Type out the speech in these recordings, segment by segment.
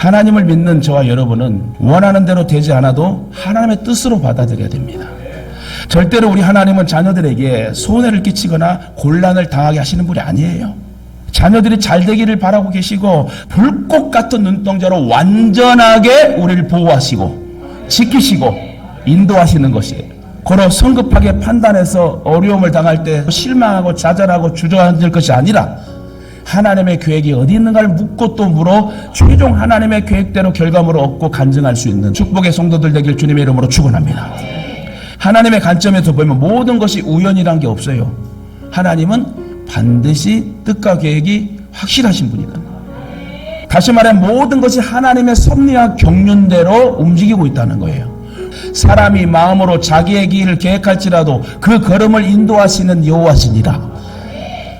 하나님을 믿는 저와 여러분은 원하는 대로 되지 않아도 하나님의 뜻으로 받아들여야 됩니다. 절대로 우리 하나님은 자녀들에게 손해를 끼치거나 곤란을 당하게 하시는 분이 아니에요. 자녀들이 잘 되기를 바라고 계시고 불꽃 같은 눈동자로 완전하게 우리를 보호하시고 지키시고 인도하시는 것이에요. 고로 성급하게 판단해서 어려움을 당할 때 실망하고 좌절하고 주저앉을 것이 아니라 하나님의 계획이 어디 있는가를 묻고 또 물어 최종 하나님의 계획대로 결과물을 얻고 간증할 수 있는 축복의 성도들 되길 주님의 이름으로 축원합니다. 하나님의 관점에서 보면 모든 것이 우연이란 게 없어요. 하나님은 반드시 뜻과 계획이 확실하신 분이다. 다시 말해 모든 것이 하나님의 섭리와 경륜대로 움직이고 있다는 거예요. 사람이 마음으로 자기의 길을 계획할지라도 그 걸음을 인도하시는 여호와시니라.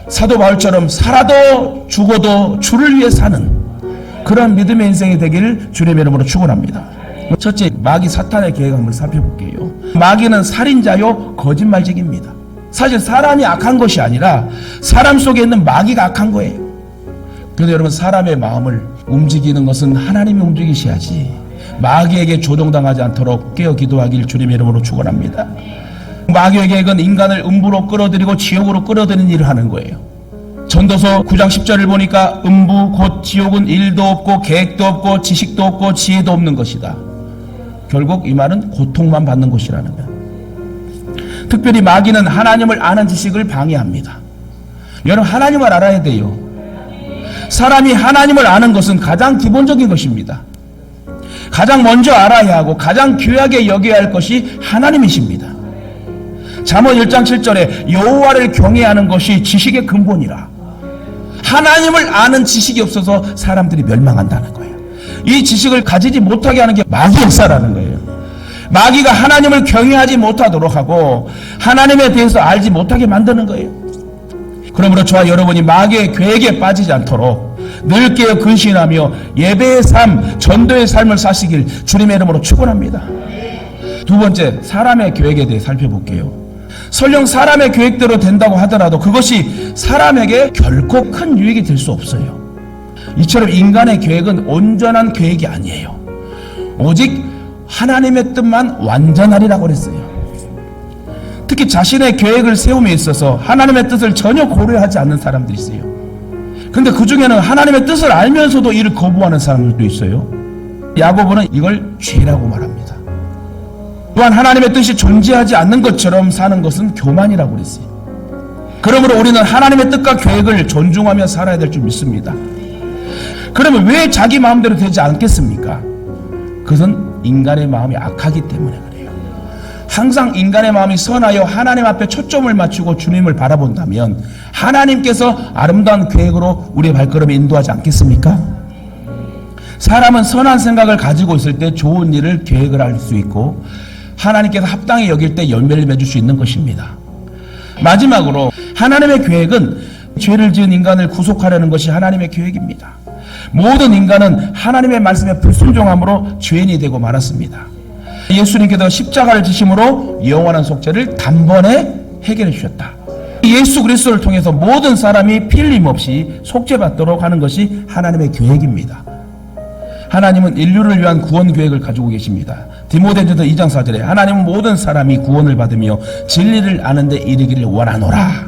사도 바울처럼 살아도 죽어도 주를 위해 사는 그런 믿음의 인생이 되기를 주님의 이름으로 축원합니다. 첫째, 마귀 사탄의 계획 한번 살펴볼게요. 마귀는 살인자요 거짓말쟁이입니다. 사실 사람이 악한 것이 아니라 사람 속에 있는 마귀가 악한 거예요. 그런데 여러분, 사람의 마음을 움직이는 것은 하나님이 움직이셔야지 마귀에게 조종당하지 않도록 깨어 기도하길 주님의 이름으로 축원합니다. 마귀의 계획은 인간을 음부로 끌어들이고 지옥으로 끌어들이는 일을 하는 거예요. 전도서 9장 10절을 보니까 음부 곧 지옥은 일도 없고 계획도 없고 지식도 없고 지혜도 없는 것이다. 결국 이 말은 고통만 받는 곳이라는 거예요. 특별히 마귀는 하나님을 아는 지식을 방해합니다. 여러분, 하나님을 알아야 돼요. 사람이 하나님을 아는 것은 가장 기본적인 것입니다. 가장 먼저 알아야 하고 가장 귀하게 여겨야 할 것이 하나님이십니다. 잠언 1장 7절에 여호와를 경외하는 것이 지식의 근본이라. 하나님을 아는 지식이 없어서 사람들이 멸망한다는 거예요. 이 지식을 가지지 못하게 하는 게 마귀의 역사라는 거예요. 마귀가 하나님을 경외하지 못하도록 하고 하나님에 대해서 알지 못하게 만드는 거예요. 그러므로 저와 여러분이 마귀의 계획에 빠지지 않도록 늘 깨어 근신하며 예배의 삶, 전도의 삶을 사시길 주님의 이름으로 축원합니다. 두 번째, 사람의 계획에 대해 살펴볼게요. 설령 사람의 계획대로 된다고 하더라도 그것이 사람에게 결코 큰 유익이 될 수 없어요. 이처럼 인간의 계획은 온전한 계획이 아니에요. 오직 하나님의 뜻만 완전하리라고 그랬어요. 특히 자신의 계획을 세움에 있어서 하나님의 뜻을 전혀 고려하지 않는 사람들이 있어요. 근데 그 중에는 하나님의 뜻을 알면서도 이를 거부하는 사람들도 있어요. 야고보는 이걸 죄라고 말합니다. 또한 하나님의 뜻이 존재하지 않는 것처럼 사는 것은 교만이라고 그랬어요. 그러므로 우리는 하나님의 뜻과 계획을 존중하며 살아야 될 줄 믿습니다. 그러면 왜 자기 마음대로 되지 않겠습니까? 그것은 인간의 마음이 악하기 때문에 그래요. 항상 인간의 마음이 선하여 하나님 앞에 초점을 맞추고 주님을 바라본다면 하나님께서 아름다운 계획으로 우리의 발걸음을 인도하지 않겠습니까? 사람은 선한 생각을 가지고 있을 때 좋은 일을 계획을 할 수 있고 하나님께서 합당히 여길 때 열매를 맺을 수 있는 것입니다. 마지막으로 하나님의 계획은 죄를 지은 인간을 구속하려는 것이 하나님의 계획입니다. 모든 인간은 하나님의 말씀에 불순종함으로 죄인이 되고 말았습니다. 예수님께서 십자가를 지심으로 영원한 속죄를 단번에 해결해 주셨다. 예수 그리스도를 통해서 모든 사람이 필림없이 속죄받도록 하는 것이 하나님의 계획입니다. 하나님은 인류를 위한 구원 계획을 가지고 계십니다. 디모데전서 2장 4절에 하나님은 모든 사람이 구원을 받으며 진리를 아는 데 이르기를 원하노라.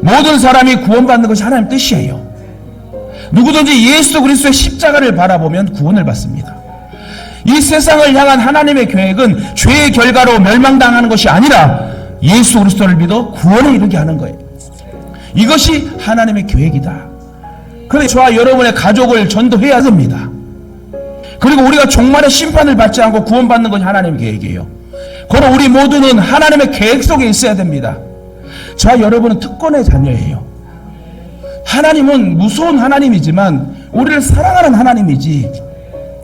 모든 사람이 구원받는 것이 하나님 뜻이에요. 누구든지 예수 그리스도의 십자가를 바라보면 구원을 받습니다. 이 세상을 향한 하나님의 계획은 죄의 결과로 멸망당하는 것이 아니라 예수 그리스도를 믿어 구원에 이르게 하는 거예요. 이것이 하나님의 계획이다. 그래서 저와 여러분의 가족을 전도해야 됩니다. 그리고 우리가 종말의 심판을 받지 않고 구원받는 것이 하나님의 계획이에요. 그럼 우리 모두는 하나님의 계획 속에 있어야 됩니다. 저와 여러분은 특권의 자녀예요. 하나님은 무서운 하나님이지만 우리를 사랑하는 하나님이지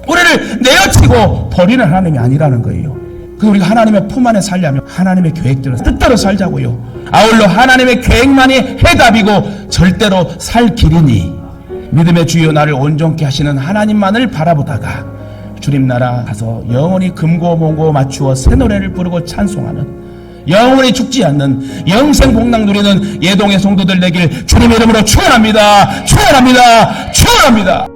우리를 내어치고 버리는 하나님이 아니라는 거예요. 그래서 우리가 하나님의 품 안에 살려면 하나님의 계획대로 뜻대로 살자고요. 아울러 하나님의 계획만이 해답이고 절대로 살 길이니 믿음의 주여 나를 온전케 하시는 하나님만을 바라보다가 주님 나라 가서 영원히 금고몽고 맞추어 새 노래를 부르고 찬송하는 영원히 죽지 않는 영생 복락 누리는 예동의 성도들 되길 주님의 이름으로 축원합니다. 축원합니다. 축원합니다.